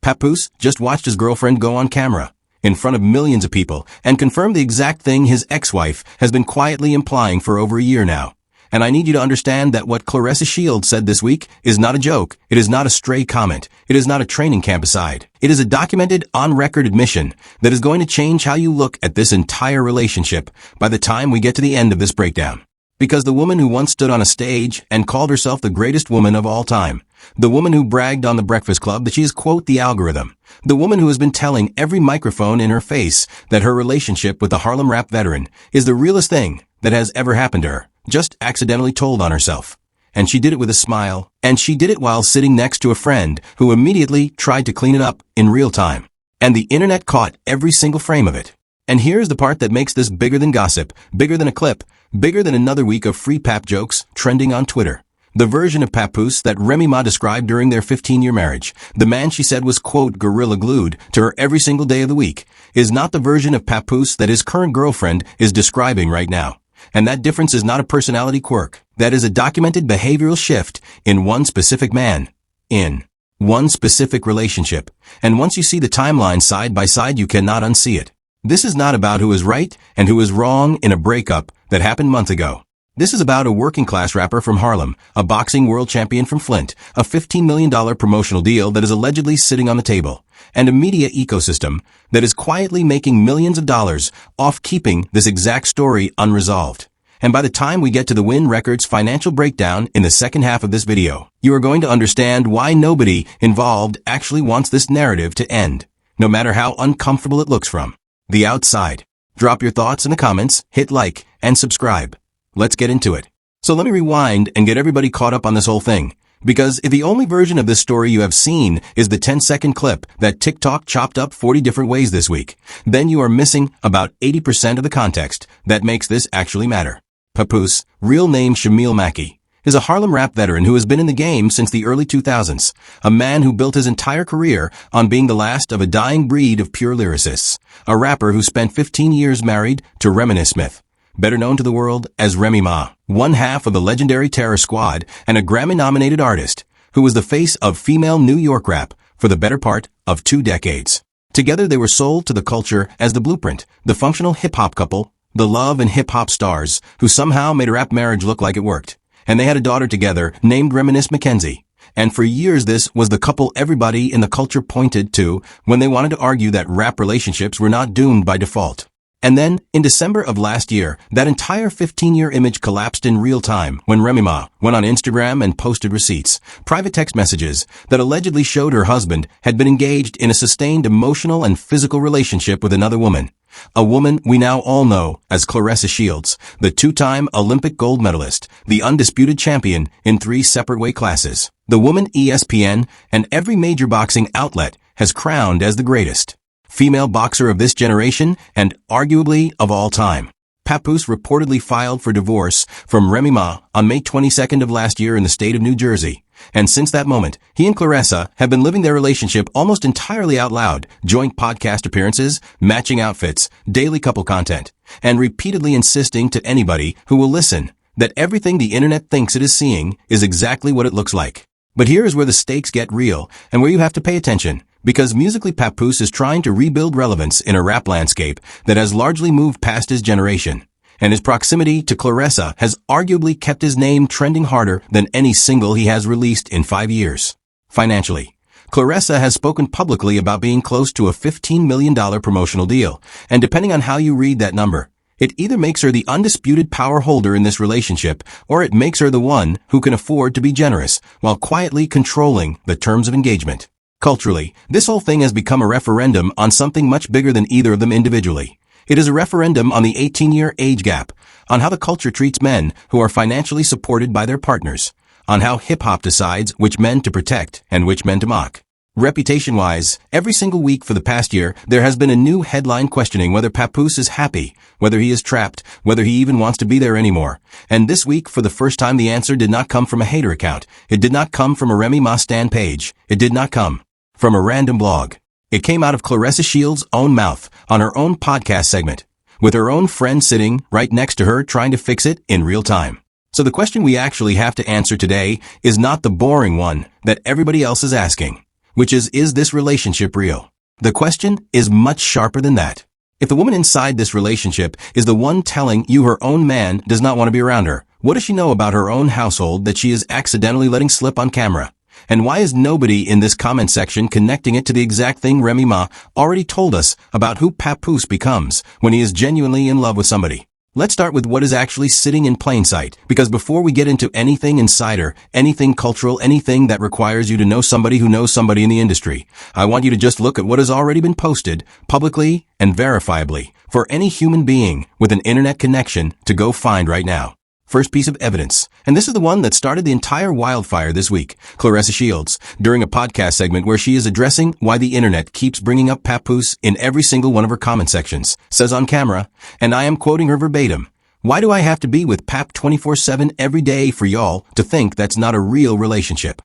Papoose just watched his girlfriend go on camera, in front of millions of people, and confirm the exact thing his ex-wife has been quietly implying for over a year now. And I need you to understand that what Claressa Shields said this week is not a joke. It is not a stray comment. It is not a training camp aside. It is a documented, on-record admission that is going to change how you look at this entire relationship by the time we get to the end of this breakdown. Because the woman who once stood on a stage and called herself the greatest woman of all time, the woman who bragged on the Breakfast Club that she is, quote, the algorithm, the woman who has been telling every microphone in her face that her relationship with the Harlem rap veteran is the realest thing that has ever happened to her, just accidentally told on herself. And she did it with a smile, and she did it while sitting next to a friend who immediately tried to clean it up in real time. And the internet caught every single frame of it. And here's the part that makes this bigger than gossip, bigger than a clip, bigger than another week of free pap jokes trending on Twitter. The version of Papoose that Remy Ma described during their 15-year marriage, the man she said was, quote, gorilla glued to her every single day of the week, is not the version of Papoose that his current girlfriend is describing right now. And that difference is not a personality quirk. That is a documented behavioral shift in one specific man, in one specific relationship. And once you see the timeline side by side, you cannot unsee it. This is not about who is right and who is wrong in a breakup that happened months ago. This is about a working-class rapper from Harlem, a boxing world champion from Flint, a $15 million promotional deal that is allegedly sitting on the table, and a media ecosystem that is quietly making millions of dollars off keeping this exact story unresolved. And by the time we get to the Wynn Records financial breakdown in the second half of this video, you are going to understand why nobody involved actually wants this narrative to end, no matter how uncomfortable it looks from the outside. Drop your thoughts in the comments, hit like, and subscribe. Let's get into it. So let me rewind and get everybody caught up on this whole thing. Because if the only version of this story you have seen is the 10-second clip that TikTok chopped up 40 different ways this week, then you are missing about 80% of the context that makes this actually matter. Papoose, real name Shamil Mackey, is a Harlem rap veteran who has been in the game since the early 2000s, a man who built his entire career on being the last of a dying breed of pure lyricists, a rapper who spent 15 years married to Remy Smith, better known to the world as Remy Ma, one half of the legendary Terror Squad and a Grammy-nominated artist who was the face of female New York rap for the better part of 2 decades. Together they were sold to the culture as the Blueprint, the functional hip-hop couple, the love and hip-hop stars who somehow made a rap marriage look like it worked. And they had a daughter together named Reminisce Mackenzie. And for years this was the couple everybody in the culture pointed to when they wanted to argue that rap relationships were not doomed by default. And then, in December of last year, that entire 15-year image collapsed in real time when Remy Ma went on Instagram and posted receipts, private text messages that allegedly showed her husband had been engaged in a sustained emotional and physical relationship with another woman. A woman we now all know as Claressa Shields, the 2-time Olympic gold medalist, the undisputed champion in 3 separate weight classes. The woman ESPN and every major boxing outlet has crowned as the greatest female boxer of this generation and arguably of all time. Papoose reportedly filed for divorce from Remy Ma on May 22nd of last year in the state of New Jersey. And since that moment, he and Claressa have been living their relationship almost entirely out loud, joint podcast appearances, matching outfits, daily couple content, and repeatedly insisting to anybody who will listen that everything the internet thinks it is seeing is exactly what it looks like. But here is where the stakes get real and where you have to pay attention, because musically Papoose is trying to rebuild relevance in a rap landscape that has largely moved past his generation. And his proximity to Claressa has arguably kept his name trending harder than any single he has released in 5 years. Financially, Claressa has spoken publicly about being close to a $15 million promotional deal, and depending on how you read that number, it either makes her the undisputed power holder in this relationship, or it makes her the one who can afford to be generous while quietly controlling the terms of engagement. Culturally, this whole thing has become a referendum on something much bigger than either of them individually. It is a referendum on the 18-year age gap, on how the culture treats men who are financially supported by their partners, on how hip-hop decides which men to protect and which men to mock. Reputation-wise, every single week for the past year, there has been a new headline questioning whether Papoose is happy, whether he is trapped, whether he even wants to be there anymore. And this week, for the first time, the answer did not come from a hater account. It did not come from a Remy Ma stan page. It did not come from a random blog. It came out of Claressa Shields' own mouth on her own podcast segment, with her own friend sitting right next to her trying to fix it in real time. So the question we actually have to answer today is not the boring one that everybody else is asking, which is this relationship real? The question is much sharper than that. If the woman inside this relationship is the one telling you her own man does not want to be around her, what does she know about her own household that she is accidentally letting slip on camera? And why is nobody in this comment section connecting it to the exact thing Remy Ma already told us about who Papoose becomes when he is genuinely in love with somebody? Let's start with what is actually sitting in plain sight, because before we get into anything insider, anything cultural, anything that requires you to know somebody who knows somebody in the industry, I want you to just look at what has already been posted, publicly and verifiably, for any human being with an internet connection to go find right now. First piece of evidence, and this is the one that started the entire wildfire this week, Claressa Shields, during a podcast segment where she is addressing why the internet keeps bringing up Papoose in every single one of her comment sections, says on camera, and I am quoting her verbatim, "Why do I have to be with Pap 24/7 every day for y'all to think that's not a real relationship?"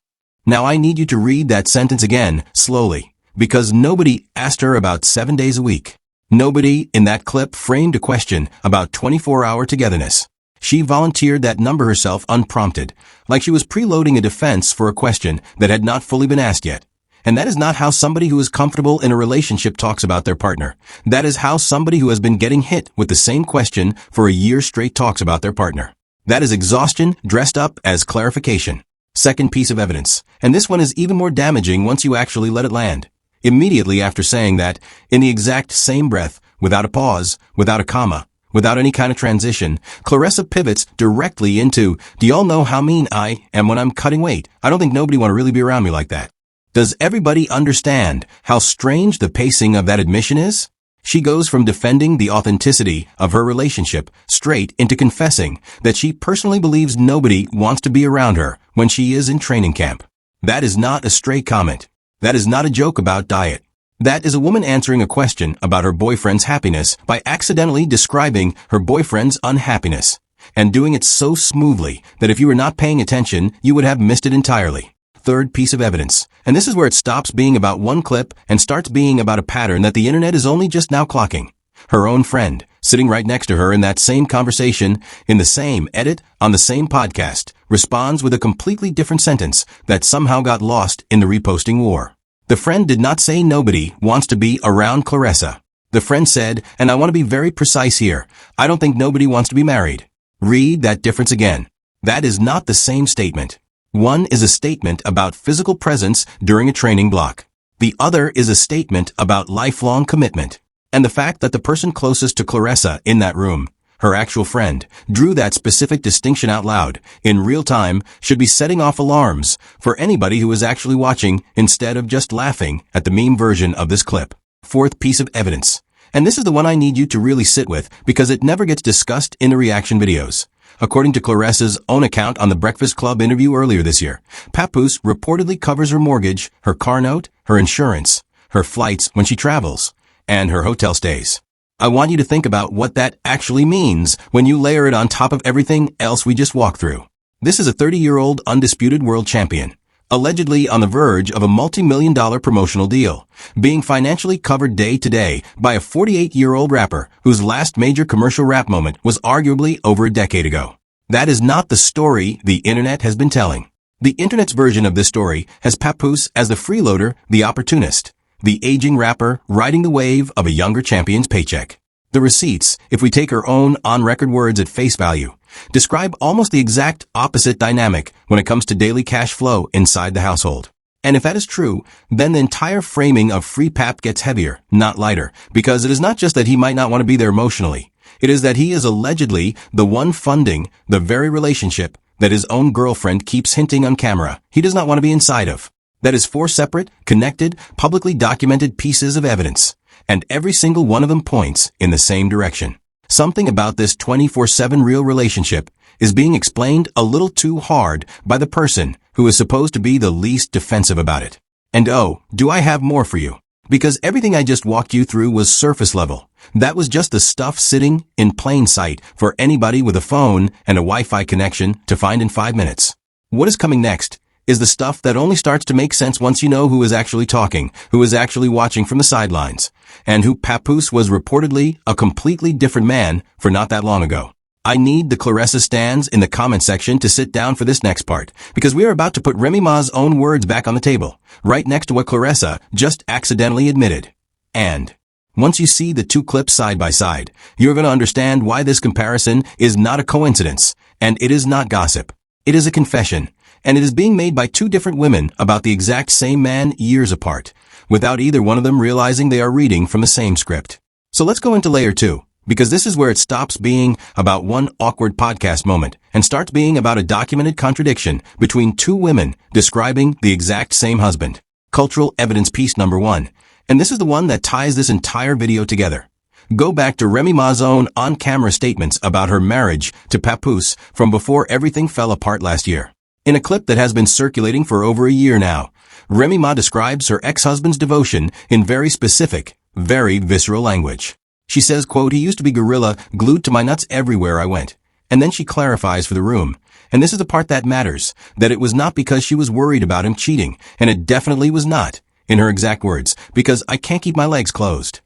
Now I need you to read that sentence again, slowly, because nobody asked her about 7 days a week. Nobody in that clip framed a question about 24-hour togetherness. She volunteered that number herself unprompted, like she was preloading a defense for a question that had not fully been asked yet. And that is not how somebody who is comfortable in a relationship talks about their partner. That is how somebody who has been getting hit with the same question for a year straight talks about their partner. That is exhaustion dressed up as clarification. Second piece of evidence, and this one is even more damaging once you actually let it land. Immediately after saying that, in the exact same breath, without a pause, without a comma, without any kind of transition, Claressa pivots directly into, "Do y'all know how mean I am when I'm cutting weight? I don't think nobody want to really be around me like that." Does everybody understand how strange the pacing of that admission is? She goes from defending the authenticity of her relationship straight into confessing that she personally believes nobody wants to be around her when she is in training camp. That is not a stray comment. That is not a joke about diet. That is a woman answering a question about her boyfriend's happiness by accidentally describing her boyfriend's unhappiness, and doing it so smoothly that if you were not paying attention, you would have missed it entirely. Third piece of evidence, and this is where it stops being about one clip and starts being about a pattern that the internet is only just now clocking. Her own friend, sitting right next to her in that same conversation, in the same edit, on the same podcast, responds with a completely different sentence that somehow got lost in the reposting war. The friend did not say nobody wants to be around Claressa. The friend said, and I want to be very precise here, I don't think nobody wants to be married. Read that difference again. That is not the same statement. One is a statement about physical presence during a training block. The other is a statement about lifelong commitment. And the fact that the person closest to Claressa in that room, her actual friend, drew that specific distinction out loud, in real time, should be setting off alarms for anybody who is actually watching instead of just laughing at the meme version of this clip. Fourth piece of evidence. And this is the one I need you to really sit with because it never gets discussed in the reaction videos. According to Claressa's own account on the Breakfast Club interview earlier this year, Papoose reportedly covers her mortgage, her car note, her insurance, her flights when she travels, and her hotel stays. I want you to think about what that actually means when you layer it on top of everything else we just walked through. This is a 30-year-old undisputed world champion, allegedly on the verge of a multi-million-dollar promotional deal, being financially covered day to day by a 48-year-old rapper whose last major commercial rap moment was arguably over a decade ago. That is not the story the internet has been telling. The internet's version of this story has Papoose as the freeloader, the opportunist, the aging rapper riding the wave of a younger champion's paycheck. The receipts, if we take her own on-record words at face value, describe almost the exact opposite dynamic when it comes to daily cash flow inside the household. And if that is true, then the entire framing of Free Pap gets heavier, not lighter, because it is not just that he might not want to be there emotionally. It is that he is allegedly the one funding the very relationship that his own girlfriend keeps hinting on camera he does not want to be inside of. That is 4 separate, connected, publicly documented pieces of evidence, and every single one of them points in the same direction. Something about this 24/7 real relationship is being explained a little too hard by the person who is supposed to be the least defensive about it. And oh, do I have more for you? Because everything I just walked you through was surface level. That was just the stuff sitting in plain sight for anybody with a phone and a Wi-Fi connection to find in 5 minutes. What is coming next is the stuff that only starts to make sense once you know who is actually talking, who is actually watching from the sidelines, and who Papoose was reportedly a completely different man for not that long ago. I need the Claressa stans in the comment section to sit down for this next part, because we are about to put Remy Ma's own words back on the table, right next to what Claressa just accidentally admitted. And once you see the two clips side by side, you're going to understand why this comparison is not a coincidence, and it is not gossip. It is a confession, and it is being made by two different women about the exact same man years apart, without either one of them realizing they are reading from the same script. So let's go into layer 2, because this is where it stops being about one awkward podcast moment and starts being about a documented contradiction between two women describing the exact same husband. Cultural evidence piece number 1. And this is the one that ties this entire video together. Go back to Remy Ma's own on-camera statements about her marriage to Papoose from before everything fell apart last year. In a clip that has been circulating for over a year now, Remy Ma describes her ex-husband's devotion in very specific, very visceral language. She says, quote, "He used to be gorilla, glued to my nuts everywhere I went." And then she clarifies for the room, and this is the part that matters, that it was not because she was worried about him cheating, and it definitely was not, in her exact words, because I can't keep my legs closed.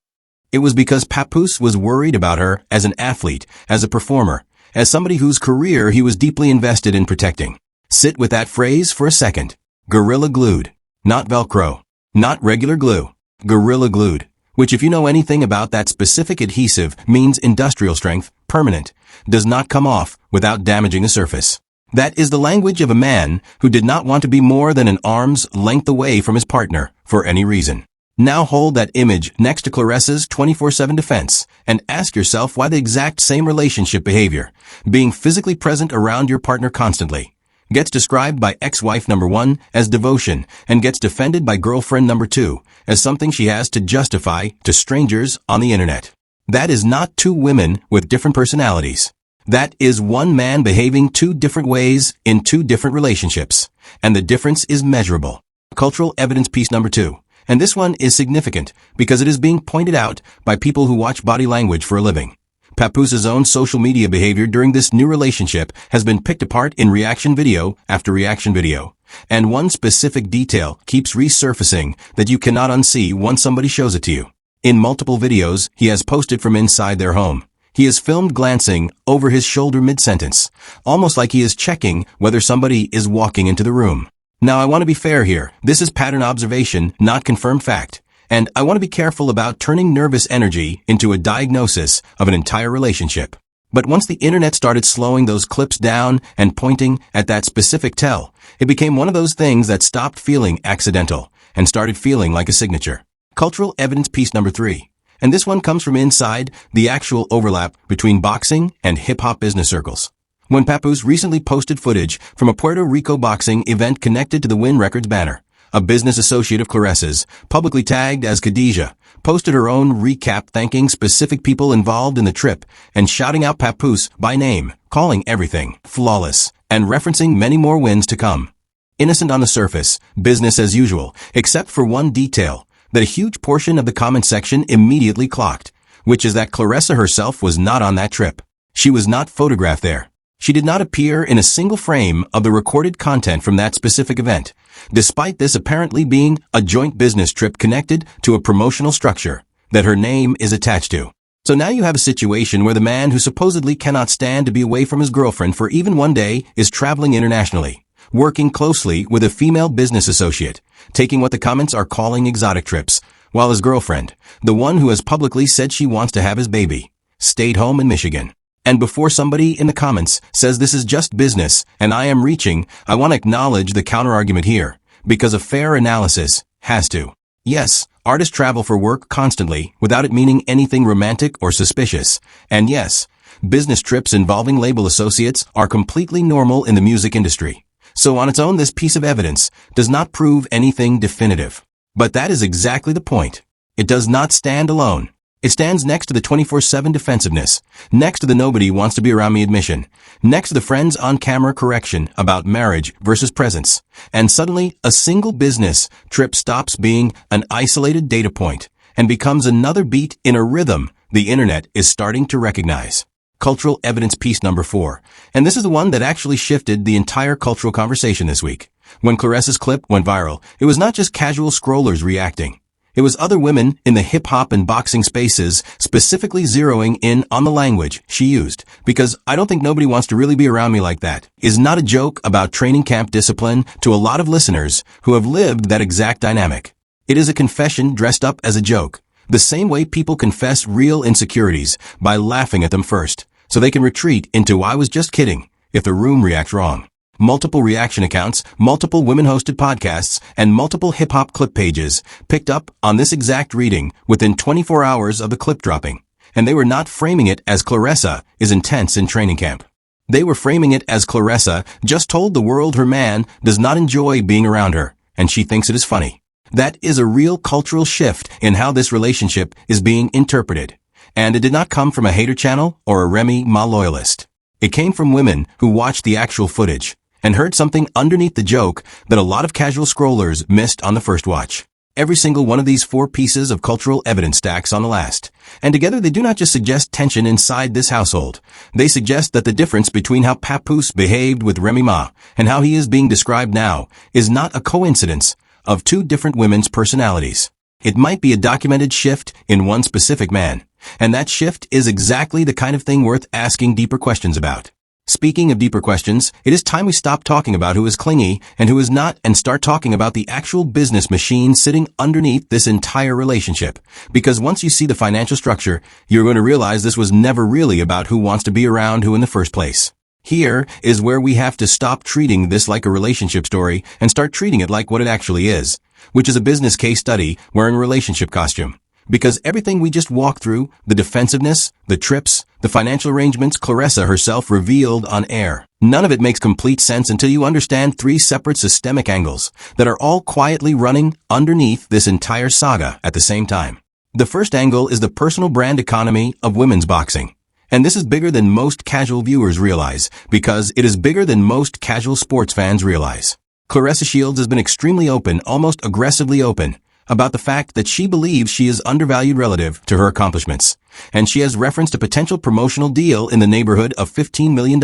It was because Papoose was worried about her as an athlete, as a performer, as somebody whose career he was deeply invested in protecting. Sit with that phrase for a second. Gorilla glued. Not Velcro. Not regular glue. Gorilla glued. Which, if you know anything about that specific adhesive, means industrial strength, permanent, does not come off without damaging the surface. That is the language of a man who did not want to be more than an arm's length away from his partner for any reason. Now hold that image next to Claressa's 24/7 defense and ask yourself why the exact same relationship behavior, being physically present around your partner constantly, gets described by ex-wife number 1 as devotion and gets defended by girlfriend number 2 as something she has to justify to strangers on the internet. That is not two women with different personalities. That is one man behaving two different ways in two different relationships, and the difference is measurable. Cultural evidence piece number 2. And this one is significant because it is being pointed out by people who watch body language for a living. Papoose's own social media behavior during this new relationship has been picked apart in reaction video after reaction video. And one specific detail keeps resurfacing that you cannot unsee once somebody shows it to you. In multiple videos he has posted from inside their home. He is filmed glancing over his shoulder mid-sentence, almost like he is checking whether somebody is walking into the room. Now, I want to be fair here. This is pattern observation, not confirmed fact. And I want to be careful about turning nervous energy into a diagnosis of an entire relationship. But once the internet started slowing those clips down and pointing at that specific tell, it became one of those things that stopped feeling accidental and started feeling like a signature. Cultural evidence piece number 3. And this one comes from inside the actual overlap between boxing and hip-hop business circles. When Papoose recently posted footage from a Puerto Rico boxing event connected to the Wynn Records banner, a business associate of Claressa's, publicly tagged as Khadijah, posted her own recap thanking specific people involved in the trip and shouting out Papoose by name, calling everything flawless, and referencing many more wins to come. Innocent on the surface, business as usual, except for one detail that a huge portion of the comment section immediately clocked, which is that Claressa herself was not on that trip. She was not photographed there. She did not appear in a single frame of the recorded content from that specific event, despite this apparently being a joint business trip connected to a promotional structure that her name is attached to. So now you have a situation where the man who supposedly cannot stand to be away from his girlfriend for even one day is traveling internationally, working closely with a female business associate, taking what the comments are calling exotic trips, while his girlfriend, the one who has publicly said she wants to have his baby, stayed home in Michigan. And before somebody in the comments says this is just business and I am reaching, I want to acknowledge the counterargument here, because a fair analysis has to. Yes, artists travel for work constantly without it meaning anything romantic or suspicious. And yes, business trips involving label associates are completely normal in the music industry. So on its own, this piece of evidence does not prove anything definitive. But that is exactly the point. It does not stand alone. It stands next to the 24/7 defensiveness, next to the nobody wants to be around me admission, next to the friends on camera correction about marriage versus presence. And suddenly, a single business trip stops being an isolated data point and becomes another beat in a rhythm the internet is starting to recognize. Cultural evidence piece number 4. And this is the one that actually shifted the entire cultural conversation this week. When Claressa's clip went viral, it was not just casual scrollers reacting. It was other women in the hip-hop and boxing spaces specifically zeroing in on the language she used, because I don't think nobody wants to really be around me like that, is not a joke about training camp discipline to a lot of listeners who have lived that exact dynamic. It is a confession dressed up as a joke, the same way people confess real insecurities by laughing at them first, so they can retreat into "I was just kidding" if the room reacts wrong. Multiple reaction accounts, multiple women-hosted podcasts, and multiple hip-hop clip pages picked up on this exact reading within 24 hours of the clip dropping. And they were not framing it as Claressa is intense in training camp. They were framing it as Claressa just told the world her man does not enjoy being around her, and she thinks it is funny. That is a real cultural shift in how this relationship is being interpreted. And it did not come from a hater channel or a Remy Ma loyalist. It came from women who watched the actual footage and heard something underneath the joke that a lot of casual scrollers missed on the first watch. Every single one of these 4 pieces of cultural evidence stacks on the last. And together they do not just suggest tension inside this household. They suggest that the difference between how Papoose behaved with Remy Ma and how he is being described now is not a coincidence of 2 different women's personalities. It might be a documented shift in one specific man. And that shift is exactly the kind of thing worth asking deeper questions about. Speaking of deeper questions, it is time we stop talking about who is clingy and who is not and start talking about the actual business machine sitting underneath this entire relationship. Because once you see the financial structure, you're going to realize this was never really about who wants to be around who in the first place. Here is where we have to stop treating this like a relationship story and start treating it like what it actually is, which is a business case study wearing a relationship costume. Because everything we just walked through, the defensiveness, the trips, the financial arrangements Claressa herself revealed on air, none of it makes complete sense until you understand 3 separate systemic angles that are all quietly running underneath this entire saga at the same time. The first angle is the personal brand economy of women's boxing. And this is bigger than most casual viewers realize, because it is bigger than most casual sports fans realize. Claressa Shields has been extremely open, almost aggressively open, about the fact that she believes she is undervalued relative to her accomplishments. And she has referenced a potential promotional deal in the neighborhood of $15 million,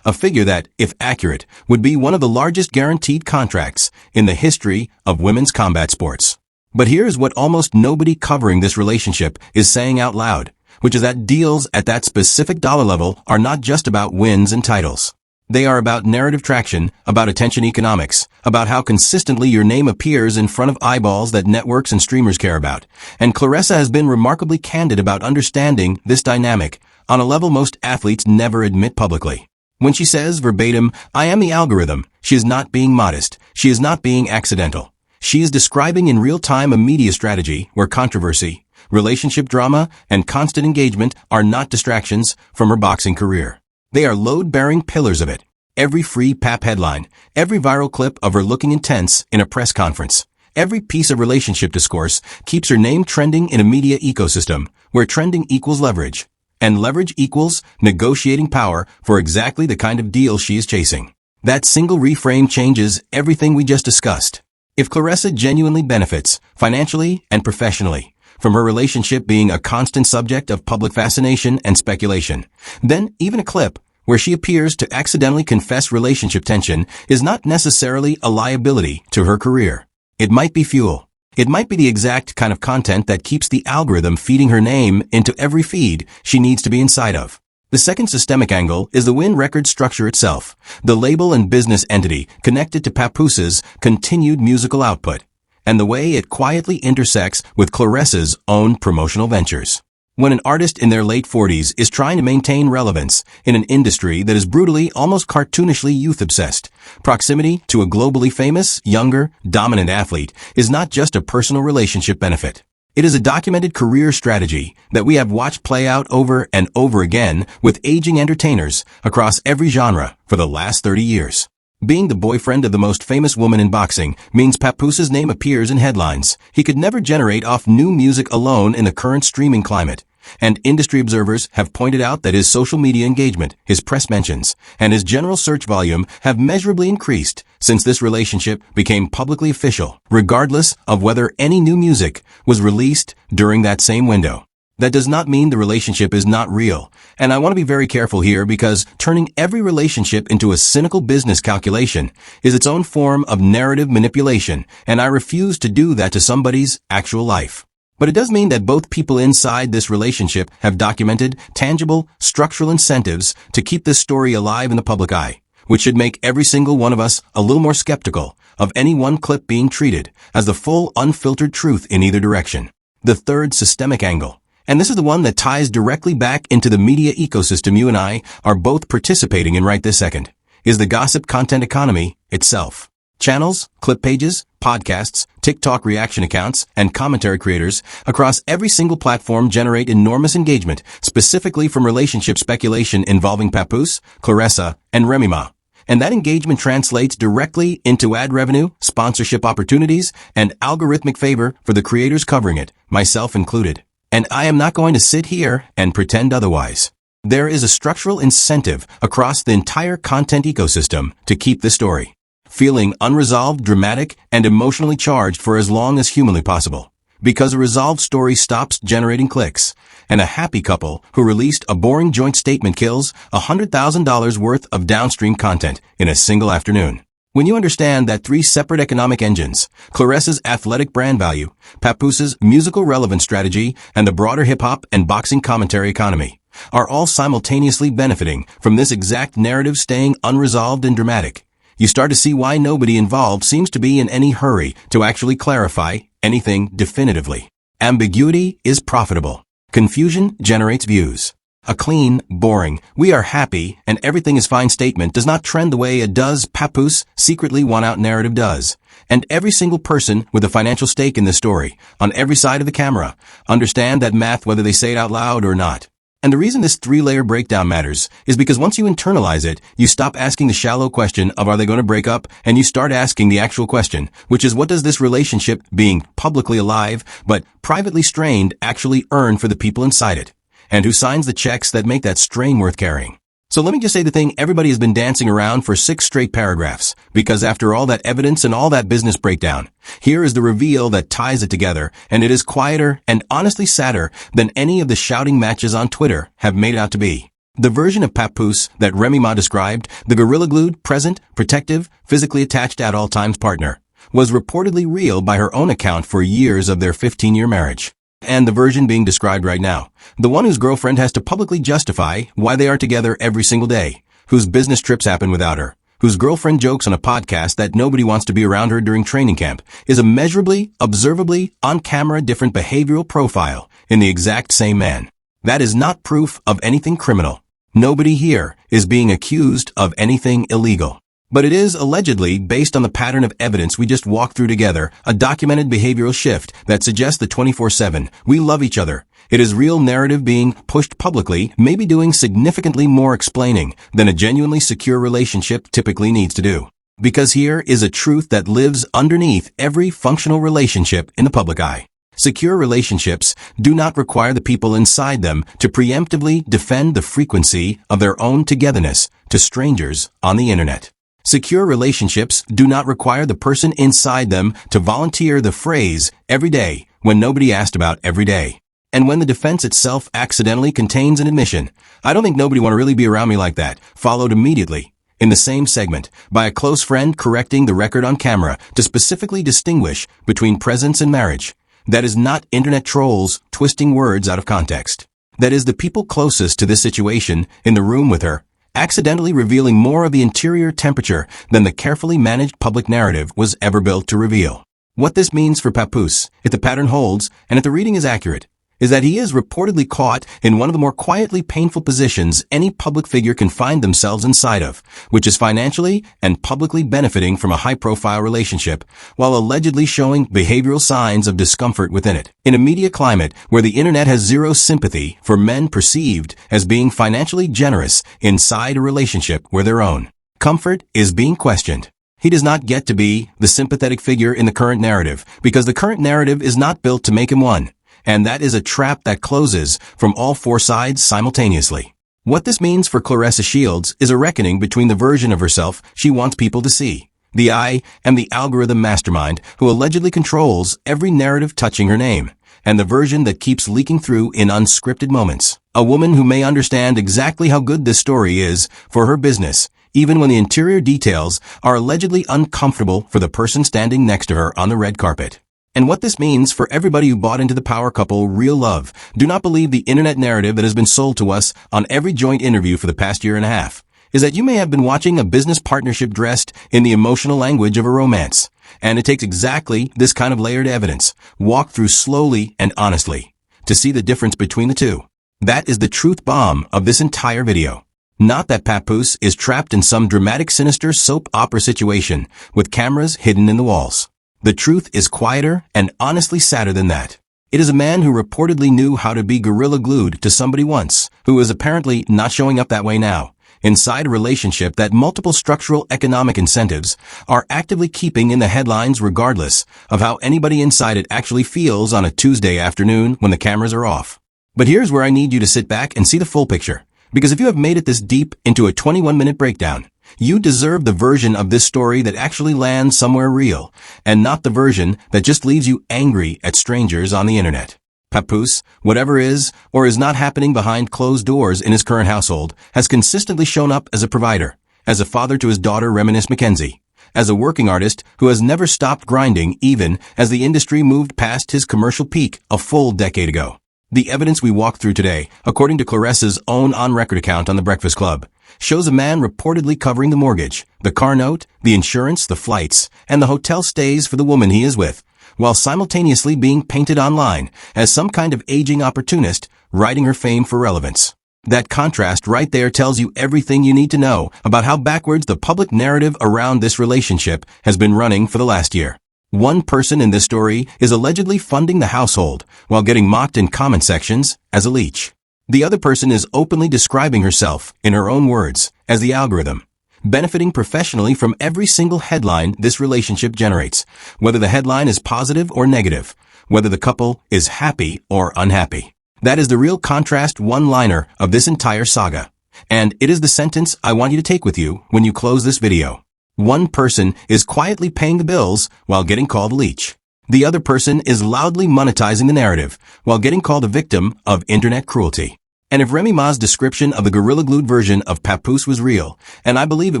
a figure that, if accurate, would be one of the largest guaranteed contracts in the history of women's combat sports. But here's what almost nobody covering this relationship is saying out loud, which is that deals at that specific dollar level are not just about wins and titles. They are about narrative traction, about attention economics, about how consistently your name appears in front of eyeballs that networks and streamers care about. And Claressa has been remarkably candid about understanding this dynamic on a level most athletes never admit publicly. When she says verbatim, "I am the algorithm," she is not being modest. She is not being accidental. She is describing in real time a media strategy where controversy, relationship drama, and constant engagement are not distractions from her boxing career. They are load-bearing pillars of it. Every free pap headline, every viral clip of her looking intense in a press conference, every piece of relationship discourse keeps her name trending in a media ecosystem where trending equals leverage, and leverage equals negotiating power for exactly the kind of deal she is chasing. That single reframe changes everything we just discussed. If Claressa genuinely benefits, financially and professionally, from her relationship being a constant subject of public fascination and speculation, then even a clip where she appears to accidentally confess relationship tension is not necessarily a liability to her career. It might be fuel. It might be the exact kind of content that keeps the algorithm feeding her name into every feed she needs to be inside of. The second systemic angle is the Wynn Records structure itself, the label and business entity connected to Papoose's continued musical output, and the way it quietly intersects with Claressa's own promotional ventures. When an artist in their late 40s is trying to maintain relevance in an industry that is brutally, almost cartoonishly youth-obsessed, proximity to a globally famous, younger, dominant athlete is not just a personal relationship benefit. It is a documented career strategy that we have watched play out over and over again with aging entertainers across every genre for the last 30 years. Being the boyfriend of the most famous woman in boxing means Papoose's name appears in headlines he could never generate off new music alone in the current streaming climate. And industry observers have pointed out that his social media engagement, his press mentions, and his general search volume have measurably increased since this relationship became publicly official, regardless of whether any new music was released during that same window. That does not mean the relationship is not real. And I want to be very careful here because turning every relationship into a cynical business calculation is its own form of narrative manipulation, and I refuse to do that to somebody's actual life. But it does mean that both people inside this relationship have documented, tangible, structural incentives to keep this story alive in the public eye, which should make every single one of us a little more skeptical of any one clip being treated as the full, unfiltered truth in either direction. The third systemic angle, and this is the one that ties directly back into the media ecosystem you and I are both participating in right this second, is the gossip content economy itself. Channels, clip pages, podcasts, TikTok reaction accounts, and commentary creators across every single platform generate enormous engagement, specifically from relationship speculation involving Papoose, Claressa, and Remy Ma. And that engagement translates directly into ad revenue, sponsorship opportunities, and algorithmic favor for the creators covering it, myself included. And I am not going to sit here and pretend otherwise. There is a structural incentive across the entire content ecosystem to keep the story feeling unresolved, dramatic, and emotionally charged for as long as humanly possible. Because a resolved story stops generating clicks, and a happy couple who released a boring joint statement kills $100,000 worth of downstream content in a single afternoon. When you understand that three separate economic engines, Claressa's athletic brand value, Papoose's musical relevance strategy, and the broader hip-hop and boxing commentary economy, are all simultaneously benefiting from this exact narrative staying unresolved and dramatic, you start to see why nobody involved seems to be in any hurry to actually clarify anything definitively. Ambiguity is profitable. Confusion generates views. A clean, boring, "we are happy and everything is fine" statement does not trend the way a does Papoose secretly won-out narrative does. And every single person with a financial stake in this story, on every side of the camera, understand that math whether they say it out loud or not. And the reason this three-layer breakdown matters is because once you internalize it, you stop asking the shallow question of are they going to break up, and you start asking the actual question, which is what does this relationship, being publicly alive but privately strained, actually earn for the people inside it? And who signs the checks that make that strain worth carrying? So let me just say the thing everybody has been dancing around for 6 straight paragraphs, because after all that evidence and all that business breakdown, here is the reveal that ties it together, and it is quieter and honestly sadder than any of the shouting matches on Twitter have made it out to be. The version of Papoose that Remy Ma described, the gorilla-glued, present, protective, physically attached at all times partner, was reportedly real by her own account for years of their 15-year marriage. And the version being described right now, the one whose girlfriend has to publicly justify why they are together every single day, whose business trips happen without her, whose girlfriend jokes on a podcast that nobody wants to be around her during training camp, is a measurably, observably, on-camera different behavioral profile in the exact same man. That is not proof of anything criminal. Nobody here is being accused of anything illegal. But it is allegedly, based on the pattern of evidence we just walked through together, a documented behavioral shift that suggests the 24/7, we love each other. It is real narrative being pushed publicly, maybe doing significantly more explaining than a genuinely secure relationship typically needs to do. Because here is a truth that lives underneath every functional relationship in the public eye. Secure relationships do not require the people inside them to preemptively defend the frequency of their own togetherness to strangers on the internet. Secure relationships do not require the person inside them to volunteer the phrase every day when nobody asked about every day. And when the defense itself accidentally contains an admission, I don't think nobody want to really be around me like that, followed immediately, in the same segment, by a close friend correcting the record on camera to specifically distinguish between presence and marriage. That is not internet trolls twisting words out of context. That is the people closest to this situation in the room with her, accidentally revealing more of the interior temperature than the carefully managed public narrative was ever built to reveal. What this means for Papoose, if the pattern holds and if the reading is accurate, is that he is reportedly caught in one of the more quietly painful positions any public figure can find themselves inside of, which is financially and publicly benefiting from a high-profile relationship, while allegedly showing behavioral signs of discomfort within it. In a media climate where the internet has zero sympathy for men perceived as being financially generous inside a relationship where their own comfort is being questioned. He does not get to be the sympathetic figure in the current narrative, because the current narrative is not built to make him one. And that is a trap that closes from all 4 sides simultaneously. What this means for Claressa Shields is a reckoning between the version of herself she wants people to see, the I, and the algorithm mastermind who allegedly controls every narrative touching her name, and the version that keeps leaking through in unscripted moments. A woman who may understand exactly how good this story is for her business, even when the interior details are allegedly uncomfortable for the person standing next to her on the red carpet. And what this means for everybody who bought into the power couple real love. Do not believe the internet narrative that has been sold to us on every joint interview for the past year and a half, is that you may have been watching a business partnership dressed in the emotional language of a romance. And it takes exactly this kind of layered evidence, walked through slowly and honestly, to see the difference between the two. That is the truth bomb of this entire video. Not that Papoose is trapped in some dramatic sinister soap opera situation with cameras hidden in the walls. The truth is quieter and honestly sadder than that. It is a man who reportedly knew how to be gorilla glued to somebody once, who is apparently not showing up that way now, inside a relationship that multiple structural economic incentives are actively keeping in the headlines regardless of how anybody inside it actually feels on a Tuesday afternoon when the cameras are off. But here's where I need you to sit back and see the full picture, because if you have made it this deep into a 21-minute breakdown, you deserve the version of this story that actually lands somewhere real, and not the version that just leaves you angry at strangers on the internet. Papoose, whatever is or is not happening behind closed doors in his current household, has consistently shown up as a provider, as a father to his daughter Remy Ma Receipts, as a working artist who has never stopped grinding even as the industry moved past his commercial peak a full decade ago. The evidence we walk through today, according to Claressa's own on-record account on The Breakfast Club, shows a man reportedly covering the mortgage, the car note, the insurance, the flights, and the hotel stays for the woman he is with, while simultaneously being painted online as some kind of aging opportunist riding her fame for relevance. That contrast right there tells you everything you need to know about how backwards the public narrative around this relationship has been running for the last year. One person in this story is allegedly funding the household while getting mocked in comment sections as a leech. The other person is openly describing herself, in her own words, as the algorithm, benefiting professionally from every single headline this relationship generates, whether the headline is positive or negative, whether the couple is happy or unhappy. That is the real contrast one-liner of this entire saga. And it is the sentence I want you to take with you when you close this video. One person is quietly paying the bills while getting called a leech. The other person is loudly monetizing the narrative while getting called a victim of internet cruelty. And if Remy Ma's description of the gorilla-glued version of Papoose was real, and I believe it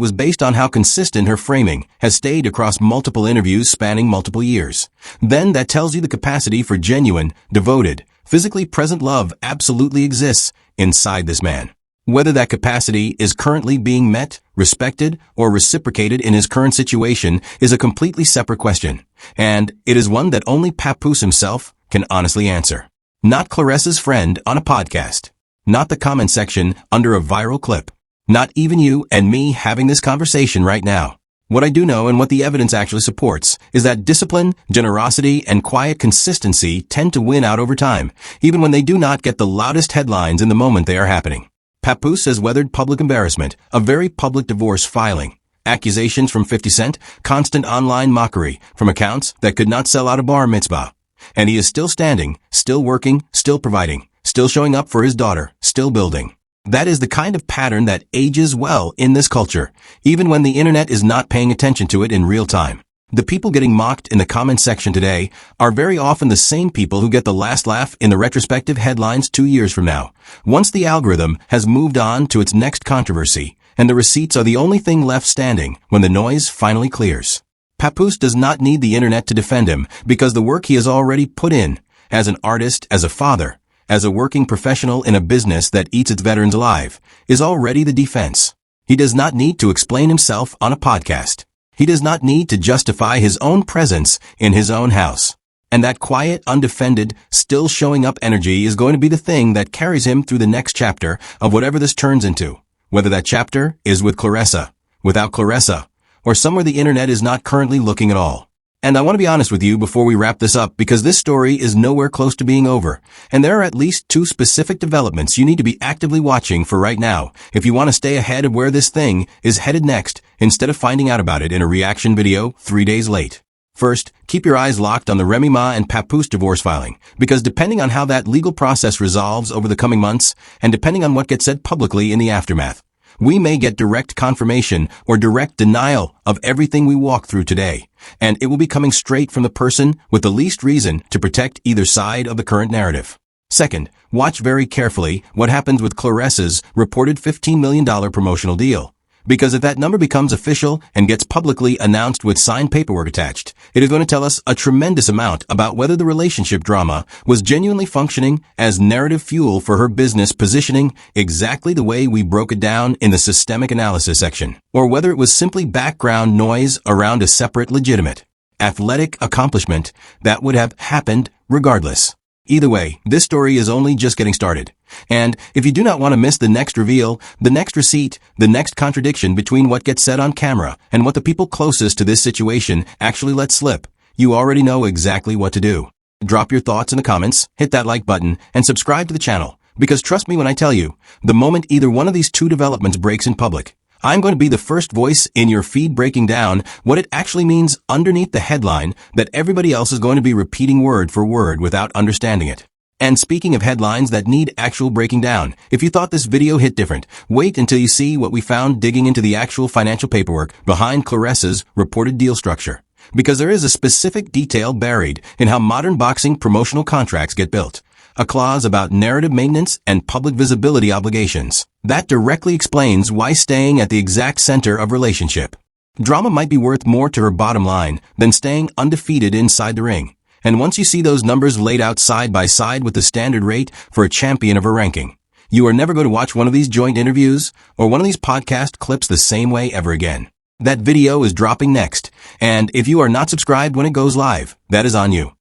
was based on how consistent her framing has stayed across multiple interviews spanning multiple years, then that tells you the capacity for genuine, devoted, physically present love absolutely exists inside this man. Whether that capacity is currently being met, respected, or reciprocated in his current situation is a completely separate question, and it is one that only Papoose himself can honestly answer. Not Claressa's friend on a podcast. Not the comment section under a viral clip. Not even you and me having this conversation right now. What I do know and what the evidence actually supports is that discipline, generosity, and quiet consistency tend to win out over time, even when they do not get the loudest headlines in the moment they are happening. Papoose has weathered public embarrassment, a very public divorce filing, accusations from 50 Cent, constant online mockery from accounts that could not sell out a bar mitzvah. And he is still standing, still working, still providing, still showing up for his daughter, still building. That is the kind of pattern that ages well in this culture, even when the internet is not paying attention to it in real time. The people getting mocked in the comment section today are very often the same people who get the last laugh in the retrospective headlines 2 years from now, once the algorithm has moved on to its next controversy, and the receipts are the only thing left standing when the noise finally clears. Papoose does not need the internet to defend him because the work he has already put in, as an artist, as a father, as a working professional in a business that eats its veterans alive, is already the defense. He does not need to explain himself on a podcast. He does not need to justify his own presence in his own house. And that quiet, undefended, still showing up energy is going to be the thing that carries him through the next chapter of whatever this turns into, whether that chapter is with Claressa, without Claressa, or somewhere the internet is not currently looking at all. And I want to be honest with you before we wrap this up because this story is nowhere close to being over, and there are at least 2 specific developments you need to be actively watching for right now if you want to stay ahead of where this thing is headed next instead of finding out about it in a reaction video 3 days late. First, keep your eyes locked on the Remy Ma and Papoose divorce filing, because depending on how that legal process resolves over the coming months, and depending on what gets said publicly in the aftermath, we may get direct confirmation or direct denial of everything we walk through today, and it will be coming straight from the person with the least reason to protect either side of the current narrative. Second, watch very carefully what happens with Claressa's reported $15 million promotional deal. Because if that number becomes official and gets publicly announced with signed paperwork attached, it is going to tell us a tremendous amount about whether the relationship drama was genuinely functioning as narrative fuel for her business positioning exactly the way we broke it down in the systemic analysis section, or whether it was simply background noise around a separate legitimate, athletic accomplishment that would have happened regardless. Either way, this story is only just getting started. And if you do not want to miss the next reveal, the next receipt, the next contradiction between what gets said on camera and what the people closest to this situation actually let slip, you already know exactly what to do. Drop your thoughts in the comments, hit that like button, and subscribe to the channel. Because trust me when I tell you, the moment either one of these two developments breaks in public, I'm going to be the first voice in your feed breaking down what it actually means underneath the headline that everybody else is going to be repeating word for word without understanding it. And speaking of headlines that need actual breaking down, if you thought this video hit different, wait until you see what we found digging into the actual financial paperwork behind Claressa's reported deal structure. Because there is a specific detail buried in how modern boxing promotional contracts get built. A clause about narrative maintenance and public visibility obligations. That directly explains why staying at the exact center of relationship drama might be worth more to her bottom line than staying undefeated inside the ring. And once you see those numbers laid out side by side with the standard rate for a champion of her ranking, you are never going to watch one of these joint interviews or one of these podcast clips the same way ever again. That video is dropping next, and if you are not subscribed when it goes live, that is on you.